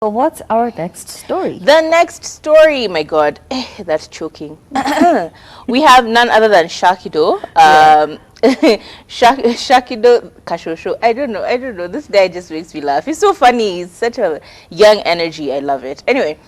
So what's our next story? The next story, my God, that's choking. We have none other than Shalkido. Shalkido Kashosho. I don't know. This guy just makes me laugh. He's so funny. He's such a young energy. I love it. Anyway.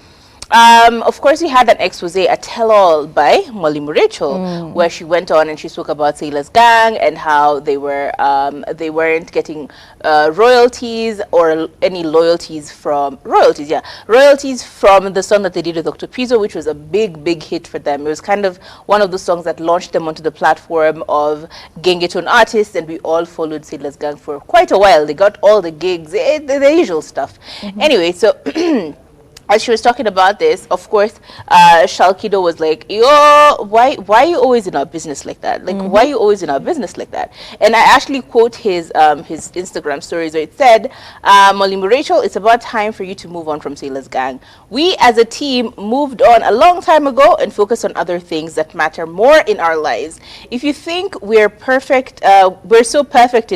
Of course, we had an expose, a tell-all by Mwalimu Rechael, where she went on and she spoke about Sailor's Gang and how they weren't getting royalties or any royalties from the song that they did with Dr. Pizzo, which was a big hit for them. It was kind of one of the songs that launched them onto the platform of Gengeton artists, and we all followed Sailor's Gang for quite a while. They got all the gigs, the usual stuff. Anyway, so as she was talking about this, of course, Shalkido was like, yo, why are you always in our business like that? Like, why are you always in our business like that? And I actually quote his Instagram stories where it said, Mwalimu Rechael, it's about time for you to move on from Sailor's Gang. We as a team moved on a long time ago and focused on other things that matter more in our lives. If you think we're perfect, you were so perfect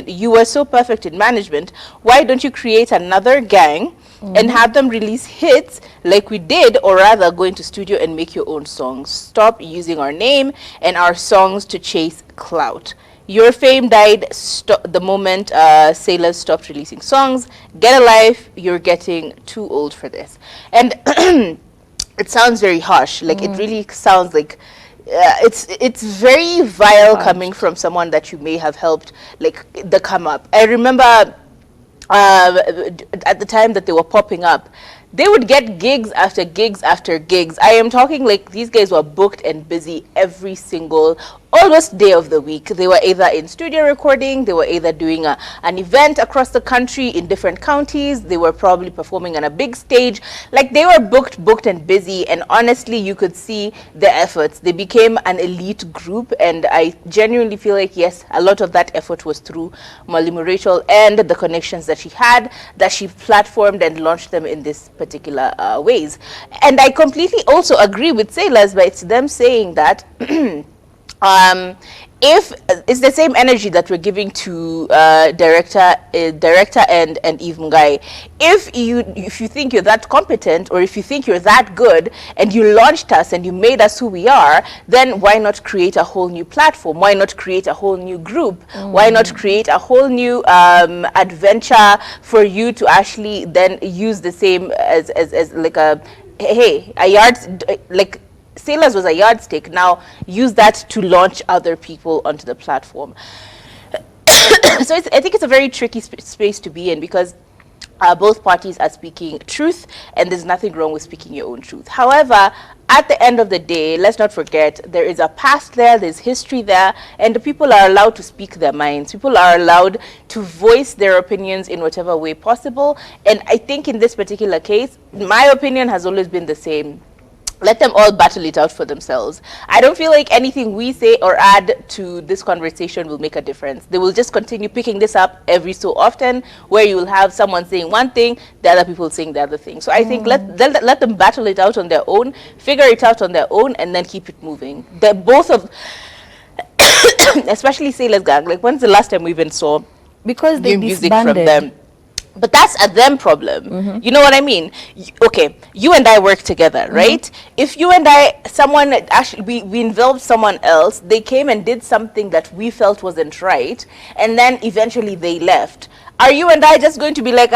in management, why don't you create another gang and have them release hits like we did, or rather go into studio and make your own songs. Stop using our name and our songs to chase clout. Your fame died the moment Sailors stopped releasing songs. Get a life. You're getting too old for this. And it sounds very harsh. Like it really sounds like it's very vile coming from someone that you may have helped, like the come up. I remember at the time that they were popping up, they would get gigs after gigs after gigs. I am talking like these guys were booked and busy every single almost day of the week. They were either in studio recording, they were either doing an event across the country in different counties, they were probably performing on a big stage. Like they were booked and busy, and honestly you could see the efforts. They became an elite group, and I genuinely feel like yes, a lot of that effort was through Mwalimu Rechael and the connections that she had, that she platformed and launched them in this particular ways. And I completely also agree with Sailors, but it's them saying that if it's the same energy that we're giving to director and Eve Mungai, if you think you're that competent, or if you think you're that good and you launched us and you made us who we are, then why not create a whole new platform? Why not create a whole new group? Why not create a whole new adventure for you to actually then use the same as like a yard, like Sailors was a yardstick. Now use that to launch other people onto the platform. So I think it's a very tricky space to be in, because both parties are speaking truth, and there's nothing wrong with speaking your own truth. However, at the end of the day, let's not forget there is a past there, there's history there, and the people are allowed to speak their minds. People are allowed to voice their opinions in whatever way possible. And I think in this particular case, my opinion has always been the same. Let them all battle it out for themselves. I don't feel like anything we say or add to this conversation will make a difference. They will just continue picking this up every so often, where you will have someone saying one thing, the other people saying the other thing. So I think let them battle it out on their own, figure it out on their own, and then keep it moving. They're both of, especially Sailors Gang, like when's the last time we even saw because they new music disbanded from them? But that's a them problem. You know what I mean? Okay, you and I work together, right? If you and I, someone actually, we involved someone else, they came and did something that we felt wasn't right, and then eventually they left. Are you and I just going to be like,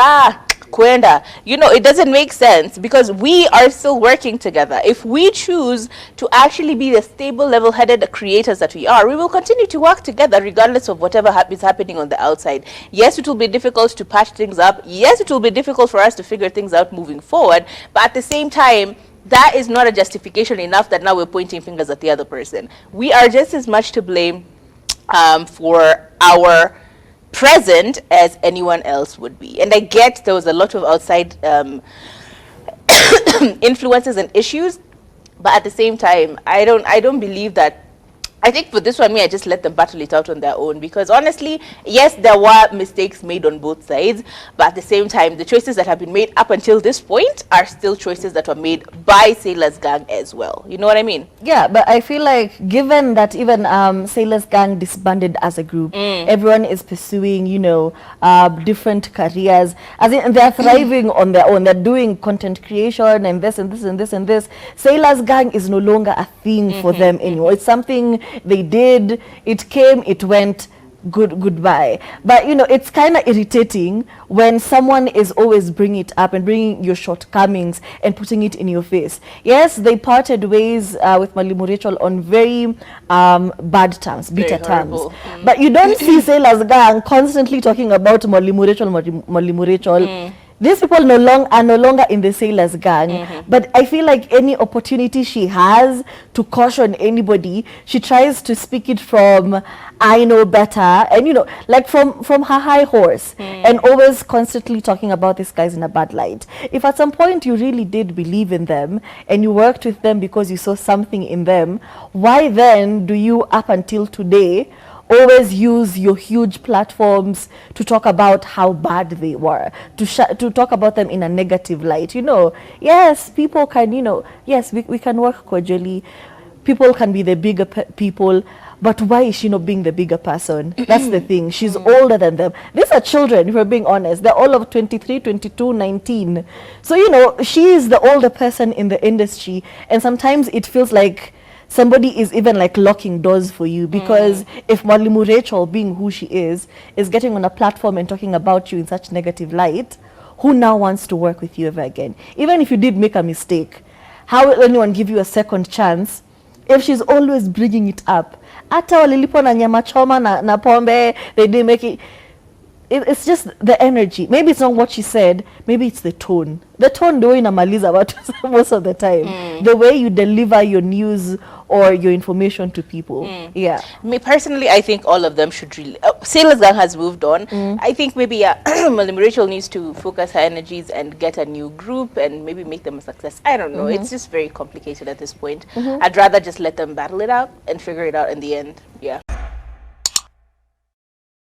Kwenda? You know, it doesn't make sense, because we are still working together. If we choose to actually be the stable, level-headed creators that we are, we will continue to work together regardless of whatever is happening on the outside. Yes, it will be difficult to patch things up. Yes, it will be difficult for us to figure things out moving forward. But at the same time, that is not a justification enough that now we're pointing fingers at the other person. We are just as much to blame for our present as anyone else would be. And I get there was a lot of outside influences and issues, but at the same time, I don't believe that I think for this one, I just let them battle it out on their own, because honestly, yes, there were mistakes made on both sides, but at the same time, the choices that have been made up until this point are still choices that were made by Sailor's Gang as well. You know what I mean? Yeah, but I feel like given that even Sailor's Gang disbanded as a group, everyone is pursuing, you know, different careers. As in, they're thriving on their own. They're doing content creation and this and this and this and this. Sailor's Gang is no longer a thing for them anymore. It's something they did, it came, it went, goodbye. But you know, it's kind of irritating when someone is always bringing it up and bringing your shortcomings and putting it in your face. Yes, they parted ways with Mwalimu Rechael on very bad terms, bitter terms. But you don't see Sailor's Gang constantly talking about Mwalimu Rechael, Mwalimu Rechael. These people are no longer in the Sailor's Gang, but I feel like any opportunity she has to caution anybody, she tries to speak it from I know better, and you know, like from her high horse, and always constantly talking about these guys in a bad light. If at some point you really did believe in them and you worked with them because you saw something in them, why then do you up until today always use your huge platforms to talk about how bad they were, to talk about them in a negative light? You know, yes, people can, you know, yes, we can work cordially. People can be the bigger people, but why is she not being the bigger person? That's the thing. She's older than them. These are children, if we're being honest. They're all of 23, 22, 19. So, you know, she is the older person in the industry, and sometimes it feels like somebody is even like locking doors for you, because if Mwalimu Rechael, being who she is getting on a platform and talking about you in such negative light, who now wants to work with you ever again? Even if you did make a mistake, how will anyone give you a second chance if she's always bringing it up? Ata walilipo na nyama choma na pombe, they didn't make it. It's just the energy. Maybe it's not what she said, maybe it's the tone. The tone do inamaliza watu most of the time. The way you deliver your news or your information to people. Yeah. Me personally, I think all of them should really... Sailor's Gang has moved on. I think maybe Mwalimu Rechael needs to focus her energies and get a new group and maybe make them a success. I don't know. It's just very complicated at this point. I'd rather just let them battle it out and figure it out in the end. Yeah.